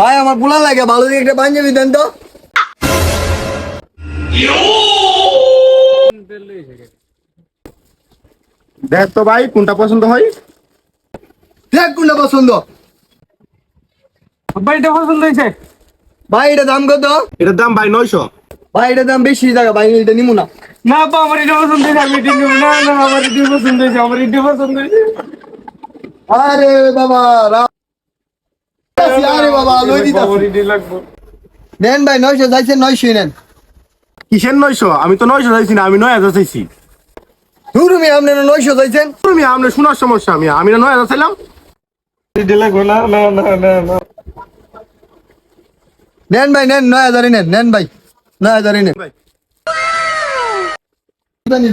ভাই আমার বুলা লাগে, ভালো দিকে একটা পাঞ্জাবি দেন তো। দেখ তো ভাই কোনটা পছন্দ হয়। দেখ কোনটা পছন্দ। ভাই এটা পছন্দ হয়েছে। ভাই এটা দাম কত? এটার দাম ভাই 900। ভাই এটা দাম বেশি টাকা, ভাই এটা নিমু না। না আপা আমার এটা পছন্দ হয়েছে, আমি এটা নিব না। না আমার এটা পছন্দ হয়েছে, আমার এটা পছন্দ হয়েছে। আরে বাবা আরে বাবা লই দিতা। আমার এটাই লাগবে। নেন ভাই 900 চাইছেন, 900 নেন। কিসের 900? আমি তো 900 চাইছি না, আমি 9000 চাইছি। তুমি আপনি 900 চাইছেন। তুমি আমরা শোনার সমস্যা, আমি না 9000 চাইলাম। এটা লাগবে না না না না না। নেন ভাই নেন, 9000 নেন, নেন ভাই 9000 নেন। ভাই ভাই